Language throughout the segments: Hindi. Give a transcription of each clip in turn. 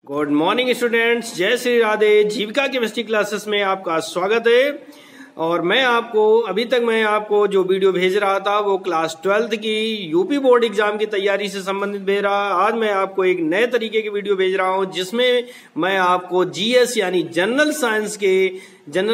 गुड मॉर्निंग स्टूडेंट्स, जय श्री राधे। जीविका केमिस्ट्री क्लासेस में आपका स्वागत है। और मैं आपको जो वीडियो भेज रहा था वो क्लास 12th की यूपी बोर्ड एग्जाम की तैयारी से संबंधित भेज रहा। आज मैं आपको एक नए तरीके की वीडियो भेज रहा हूं जिसमें मैं आपको जीएस यानी जनरल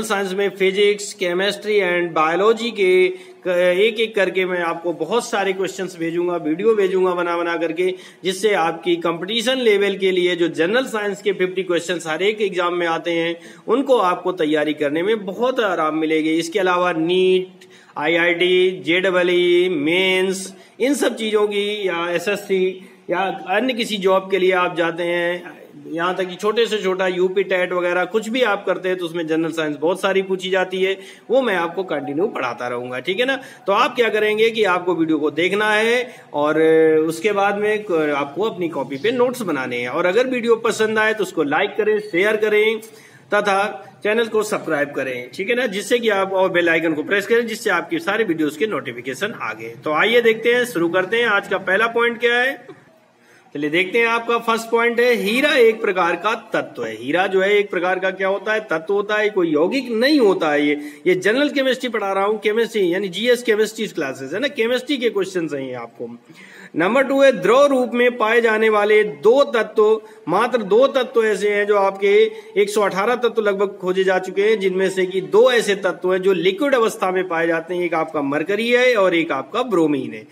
साइंस में फिजिक्स, केमिस्ट्री एंड बायोलॉजी के एक एक करके मैं आपको बहुत सारे क्वेश्चंस भेजूंगा, वीडियो भेजूंगा बना करके, जिससे आपकी कंपटीशन लेवल के लिए जो जनरल साइंस के 50 क्वेश्चंस हर एक एग्जाम में आते हैं उनको आपको तैयारी करने में बहुत आराम मिलेगी। इसके अलावा नीट, आईआईटी, जेईई, मेंस, इन सब चीजों की या एसएससी या अन्य किसी जॉब के लिए आप जाते हैं, यहाँ तक कि छोटे से छोटा यूपी टेट वगैरह कुछ भी आप करते हैं तो उसमें जनरल साइंस बहुत सारी पूछी जाती है। वो मैं आपको कंटिन्यू पढ़ाता रहूंगा, ठीक है ना। तो आप क्या करेंगे कि आपको वीडियो को देखना है और उसके बाद में आपको अपनी कॉपी पे नोट्स बनाने हैं। और अगर वीडियो पसंद आए तो उसको लाइक करें, शेयर करें तथा चैनल को सब्सक्राइब करें, ठीक है ना, जिससे कि आप और बेल आइकन को प्रेस करें जिससे आपकी सारे वीडियोस के नोटिफिकेशन आ गए। तो आइए देखते हैं, शुरू करते हैं। आज का पहला पॉइंट क्या है, चलिए देखते हैं। आपका फर्स्ट पॉइंट है, हीरा एक प्रकार का तत्व है। हीरा जो है एक प्रकार का क्या होता है, तत्व होता है, कोई यौगिक नहीं होता है। ये जनरल केमिस्ट्री पढ़ा रहा हूं, केमिस्ट्री यानी जीएस केमिस्ट्री क्लासेस है ना, केमिस्ट्री के क्वेश्चन हैं ये आपको। नंबर 2 है, द्रव रूप में पाए जाने वाले मात्र दो तत्व ऐसे हैं जो आपके 118 तत्व लगभग खोजे जा चुके हैं, जिनमें से कि 2 ऐसे तत्व हैं जो लिक्विड अवस्था में पाए जाते हैं। एक आपका मरकरी है और एक आपका ब्रोमीन है।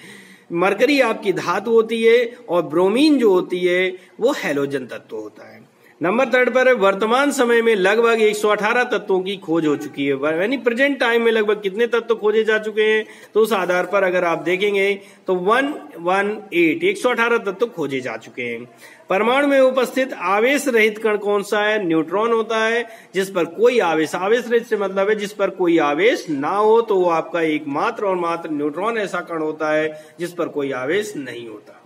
मरकरी आपकी धातु होती है और ब्रोमीन जो होती है वो हैलोजन तत्व होता है। नंबर 3 पर वर्तमान समय में लगभग 118 तत्वों की खोज हो चुकी है। यानी प्रेजेंट टाइम में लगभग कितने तत्व खोजे जा चुके हैं, तो उस आधार पर अगर आप देखेंगे तो 118 तत्व खोजे जा चुके हैं। परमाणु में उपस्थित आवेश रहित कण कौन सा है, न्यूट्रॉन होता है, जिस पर कोई आवेश रहित से मतलब है जिस पर कोई आवेश ना हो, तो वो आपका एकमात्र और मात्र न्यूट्रॉन ऐसा कण होता है जिस पर कोई आवेश नहीं होता।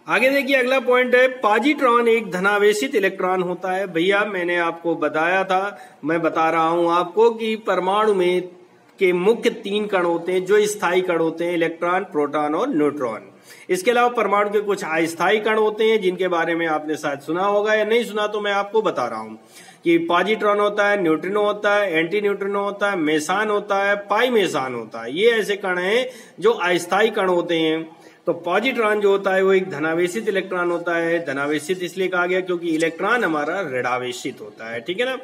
आगे देखिए, अगला पॉइंट है, पॉजिट्रॉन एक धनावेशित इलेक्ट्रॉन होता है। भैया मैंने आपको बताया था, मैं बता रहा हूं आपको कि परमाणु में के मुख्य 3 कण होते हैं जो स्थायी कण होते हैं, इलेक्ट्रॉन, प्रोटॉन और न्यूट्रॉन। इसके अलावा परमाणु के कुछ अस्थायी कण होते हैं जिनके बारे में आपने शायद सुना होगा या नहीं सुना, तो मैं आपको बता रहा हूं कि पॉजिट्रॉन होता है, न्यूट्रिनो होता है, एंटी न्यूट्रिनो होता है, मेसान होता है, पाई मेसान होता है। ये ऐसे कण हैं जो अस्थायी कण होते हैं। तो पॉजिट्रॉन जो होता है वो एक धनावेशित इलेक्ट्रॉन होता है। धनावेशित इसलिए कहा गया क्योंकि इलेक्ट्रॉन हमारा ऋणावेशित होता है, ठीक है ना।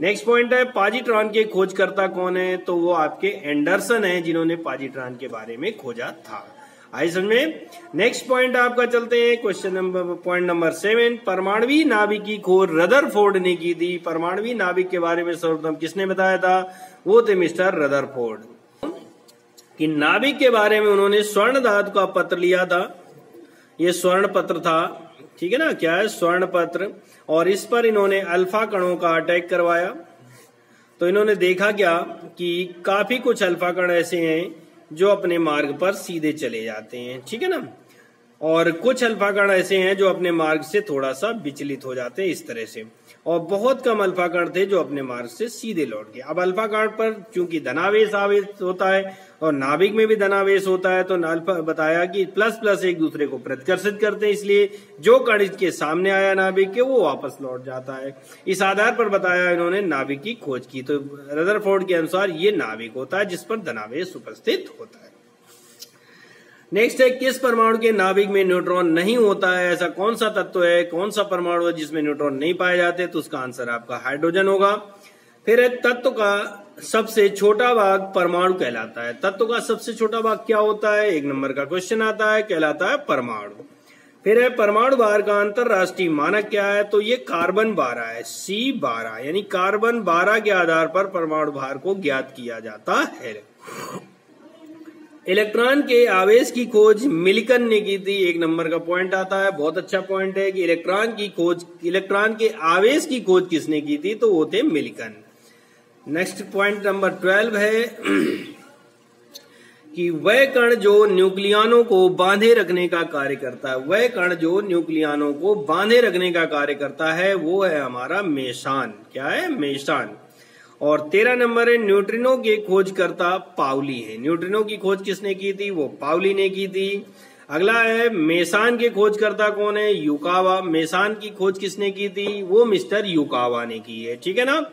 नेक्स्ट पॉइंट है, पॉजिट्रॉन के खोजकर्ता कौन है, तो वो आपके एंडरसन हैं जिन्होंने पॉजिट्रॉन के बारे में खोजा था। आई समझ में। नेक्स्ट पॉइंट आपका चलते हैं, पॉइंट नंबर 7, परमाणुवी नाभिक की खोज रदरफोर्ड ने की थी। परमाणुवी नाभिक के बारे में सर्वप्रथम किसने बताया था, वो थे मिस्टर रदरफोर्ड। कि नाभिक के बारे में उन्होंने स्वर्ण धातु का पत्र लिया था, ये स्वर्ण पत्र था, ठीक है ना, क्या है, स्वर्ण पत्र। और इस पर इन्होंने अल्फा कणों का अटैक करवाया। तो इन्होंने देखा क्या कि काफी कुछ अल्फा कण ऐसे हैं जो अपने मार्ग पर सीधे चले जाते हैं, ठीक है ना, और कुछ अल्फा कण ऐसे हैं जो अपने मार्ग से थोड़ा सा विचलित हो जाते हैं इस तरह से, और बहुत कम अल्फा कण थे जो अपने मार्ग से सीधे लौट गए। अब अल्फा कण पर चूंकि धनावेश आवेश होता है और नाभिक में भी धनावेश होता है, तो अल्फा बताया कि प्लस प्लस एक दूसरे को प्रतिकर्षित करते हैं, इसलिए जो कण इसके सामने आया नाभिक के वो वापस लौट जाता है। इस आधार पर बताया इन्होंने नाभिक की खोज की। तो रदरफोर्ड के अनुसार ये नाभिक होता है जिस पर धनावेश उपस्थित होता है। नेक्स्ट है, किस परमाणु के नाभिक में न्यूट्रॉन नहीं होता है, ऐसा कौन सा तत्व है, कौन सा परमाणु है जिसमें न्यूट्रॉन नहीं पाए जाते, तो उसका आंसर आपका हाइड्रोजन होगा। फिर है, तत्व का सबसे छोटा भाग परमाणु कहलाता है। तत्व का सबसे छोटा भाग क्या होता है, 1 नंबर का क्वेश्चन आता है, कहलाता है परमाणु। फिर है, परमाणु भार का अंतरराष्ट्रीय मानक क्या है, तो ये कार्बन 12 है, C12, यानी कार्बन 12 के आधार पर परमाणु भार को ज्ञात किया जाता है। इलेक्ट्रॉन के आवेश की खोज मिल्कन ने की थी, 1 नंबर का पॉइंट आता है, बहुत अच्छा पॉइंट है कि इलेक्ट्रॉन के आवेश की खोज किसने की थी, तो वो थे मिल्कन। नेक्स्ट पॉइंट नंबर 12 है कि वह कण जो न्यूक्लियनों को बांधे रखने का कार्य करता है, वह कण जो न्यूक्लियनों को बांधे रखने का कार्य करता है वो है हमारा मेसान। क्या है, मेसान। और 13 नंबर है, न्यूट्रिनो के खोजकर्ता पाउली है। न्यूट्रिनो की खोज किसने की थी, वो पाउली ने की थी। अगला है मेसान के खोजकर्ता कौन है? युकावा। मेसान की खोज किसने की थी? वो मिस्टर युकावा ने की है। ठीक है ना,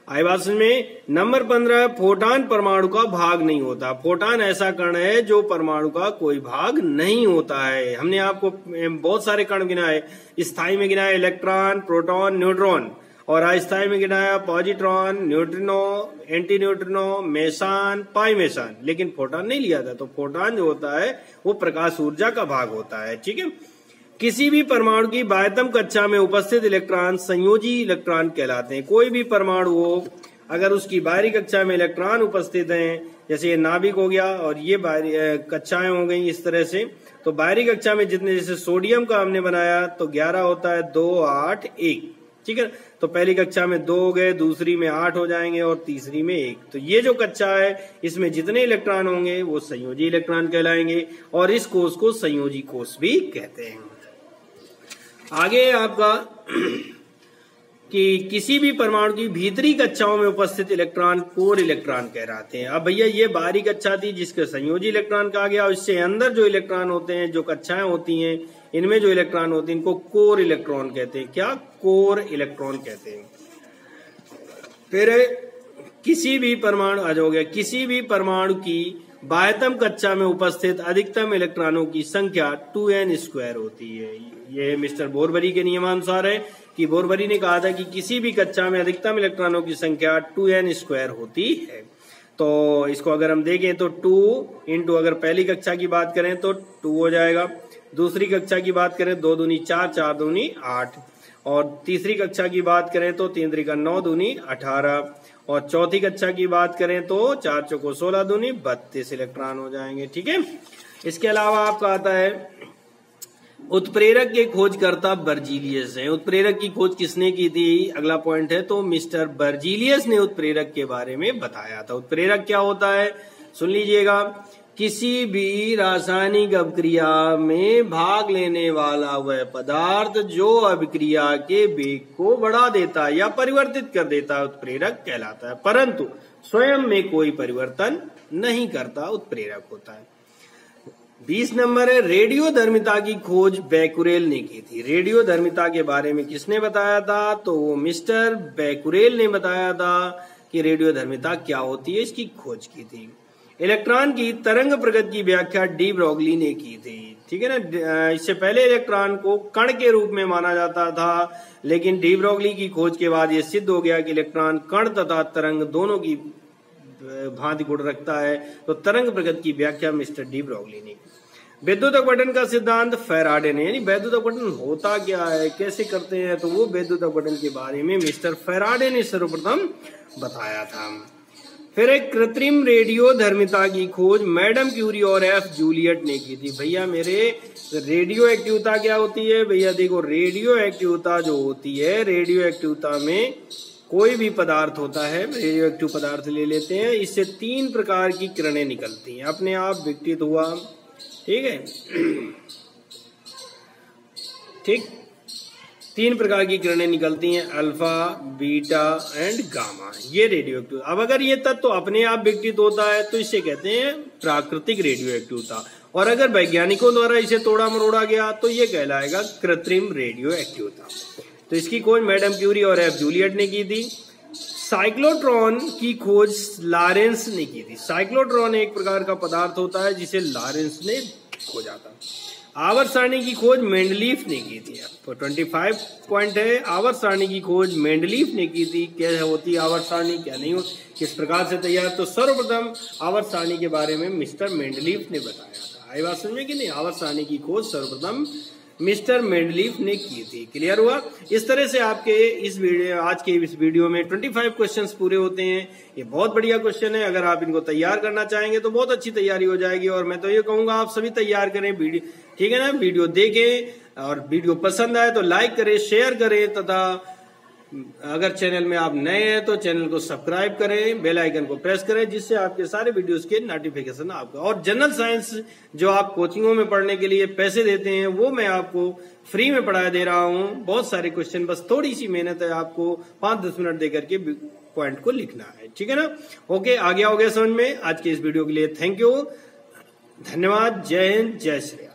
आई बात समझ में। नंबर 15, फोटान परमाणु का भाग नहीं होता। फोटान ऐसा कण है जो परमाणु का कोई भाग नहीं होता है। हमने आपको बहुत सारे कण गिनाए, स्थायी में गिनाए इलेक्ट्रॉन, प्रोटॉन, न्यूट्रॉन, और अस्थायी में गिनाया positron, neutrino, anti neutrino, meson, pi meson, लेकिन फोटान नहीं लिया था। तो फोटान जो होता है वो प्रकाश ऊर्जा का भाग होता है। ठीक है, किसी भी परमाणु की बाह्यतम कक्षा में उपस्थित इलेक्ट्रॉन संयोजी इलेक्ट्रॉन कहलाते हैं। कोई भी परमाणु हो, अगर उसकी बाहरी कक्षा में इलेक्ट्रॉन उपस्थित हैं, जैसे ये नाभिक हो गया और ये बाहरी कक्षाएं हो गई इस तरह से, तो बाहरी कक्षा में जितने, जैसे सोडियम का हमने बनाया तो 11 होता है, 2, 8, 1। ठीक है, तो पहली कक्षा में 2 हो गए, दूसरी में 8 हो जाएंगे और तीसरी में 1। तो ये जो कक्षा है इसमें जितने इलेक्ट्रॉन होंगे वो संयोजी इलेक्ट्रॉन कहलाएंगे, और इस कोष को संयोजी कोष भी कहते हैं। आगे आपका कि किसी भी परमाणु की भीतरी कक्षाओं में उपस्थित इलेक्ट्रॉन कोर इलेक्ट्रॉन कहलाते हैं। अब भैया ये बाहरी कक्षा थी जिसके संयोजी इलेक्ट्रॉन कहा गया, इससे अंदर जो इलेक्ट्रॉन होते हैं, जो कक्षाएं होती हैं, इनमें जो इलेक्ट्रॉन होते हैं इनको कोर इलेक्ट्रॉन कहते हैं। क्या? कोर इलेक्ट्रॉन कहते हैं। फिर किसी भी परमाणु, आज हो गया, किसी भी परमाणु की बाह्यतम कक्षा में उपस्थित अधिकतम इलेक्ट्रॉनों की संख्या 2n² होती है। ये मिस्टर बोरबरी के नियमानुसार है कि बोरबरी ने कहा था कि किसी भी कक्षा में अधिकतम इलेक्ट्रॉनों की संख्या 2n² होती है। तो इसको अगर हम देखें तो 2 इंटू, अगर पहली कक्षा की बात करें तो 2 हो जाएगा, दूसरी कक्षा की बात करें 2 दूनी 4, 4 दूनी 8, और तीसरी कक्षा की बात करें तो 3 त्रिका 9 दूनी 18, और चौथी कक्षा की बात करें तो 4 चौको 16 दूनी 32 इलेक्ट्रॉन हो जाएंगे। ठीक है, इसके अलावा आपका आता है उत्प्रेरक के खोजकर्ता बर्जीलियस हैं। उत्प्रेरक की खोज किसने की थी? अगला पॉइंट है, तो मिस्टर बर्जीलियस ने उत्प्रेरक के बारे में बताया था। उत्प्रेरक क्या होता है सुन लीजिएगा, किसी भी रासायनिक अभिक्रिया में भाग लेने वाला वह पदार्थ जो अभिक्रिया के वेग को बढ़ा देता है या परिवर्तित कर देता है, उत्प्रेरक कहलाता है। परंतु स्वयं में कोई परिवर्तन नहीं करता, उत्प्रेरक होता है। 20 नंबर है, रेडियोधर्मिता की खोज बैकुरेल ने की थी। रेडियोधर्मिता के बारे में किसने बताया था? तो वो मिस्टर बैकुरेल ने बताया था कि रेडियोधर्मिता क्या होती है, इसकी खोज की थी। इलेक्ट्रॉन की तरंग प्रगति की व्याख्या डी ब्रोगली ने की थी। ठीक है ना, इससे पहले इलेक्ट्रॉन को कण के रूप में माना जाता था, लेकिन डी ब्रोगली की खोज के बाद यह सिद्ध हो गया कि इलेक्ट्रॉन कण तथा तरंग दोनों की भांति गुण रखता है। तो तरंग प्रगति की व्याख्या मिस्टर डी ब्रोगली ने। वैद्युत अपघटन का सिद्धांत फैराडे ने, यानी वैद्युत अपघटन होता क्या है, कैसे करते हैं, तो वो वैद्युत अपघटन के बारे में मिस्टर फैराडे ने सर्वप्रथम बताया था। फिर एक कृत्रिम रेडियोधर्मिता की खोज मैडम क्यूरी और एफ जूलियट ने की थी। भैया मेरे, रेडियो एक्टिवता क्या होती है? भैया देखो, रेडियो एक्टिवता जो होती है, रेडियो एक्टिवता में कोई भी पदार्थ होता है, रेडियो एक्टिव पदार्थ ले लेते हैं, इससे 3 प्रकार की किरणें निकलती हैं। अपने आप विकटित हुआ, ठीक है, ठीक, 3 प्रकार की किरणें निकलती हैं, अल्फा, बीटा एंड गामा, ये रेडियो एक्टिव। अब अगर ये तत्व अपने आप विकटित होता है तो इसे कहते हैं प्राकृतिक रेडियो एक्टिवता, और अगर वैज्ञानिकों द्वारा इसे तोड़ा मरोड़ा गया तो ये कहलाएगा कृत्रिम रेडियो एक्टिवता। तो इसकी खोज मैडम क्यूरी और एफ जूलियट ने की थी। साइक्लोट्रॉन की खोज लॉरेंस ने की थी। साइक्लोट्रॉन एक प्रकार का पदार्थ होता है जिसे लॉरेंस ने खोजा था। आवर्त सारणी की खोज मेंडलीफ ने की थी। तो 25 पॉइंट है, आवर्त सारणी की खोज मेंडलीफ ने की थी। क्या होती है आवर्त सारणी, क्या नहीं होती, किस प्रकार से तैयार? तो सर्वप्रथम आवर्त सारणी के बारे में मिस्टर मेंडलीफ ने बताया था। आई बात समझ में कि नहीं? आवर्त सारणी की खोज सर्वप्रथम मिस्टर मेंडलीफ ने की थी। क्लियर हुआ? इस तरह से आपके इस वीडियो, आज के इस वीडियो में 25 क्वेश्चंस पूरे होते हैं। ये बहुत बढ़िया क्वेश्चन है, अगर आप इनको तैयार करना चाहेंगे तो बहुत अच्छी तैयारी हो जाएगी। और मैं तो ये कहूंगा आप सभी तैयार करें वीडियो, ठीक है ना, वीडियो देखें, और वीडियो पसंद आए तो लाइक करें, शेयर करें, तथा अगर चैनल में आप नए हैं तो चैनल को सब्सक्राइब करें, बेल आइकन को प्रेस करें, जिससे आपके सारे वीडियोस के नोटिफिकेशन आपको। और जनरल साइंस जो आप कोचिंगों में पढ़ने के लिए पैसे देते हैं वो मैं आपको फ्री में पढ़ा दे रहा हूं। बहुत सारे क्वेश्चन, बस थोड़ी सी मेहनत है, आपको 5-10 मिनट देकर के पॉइंट को लिखना है, ठीक है ना। ओके, आ गया हो गया समझ में। आज के इस वीडियो के लिए थैंक यू, धन्यवाद, जय हिंद, जय श्री राम।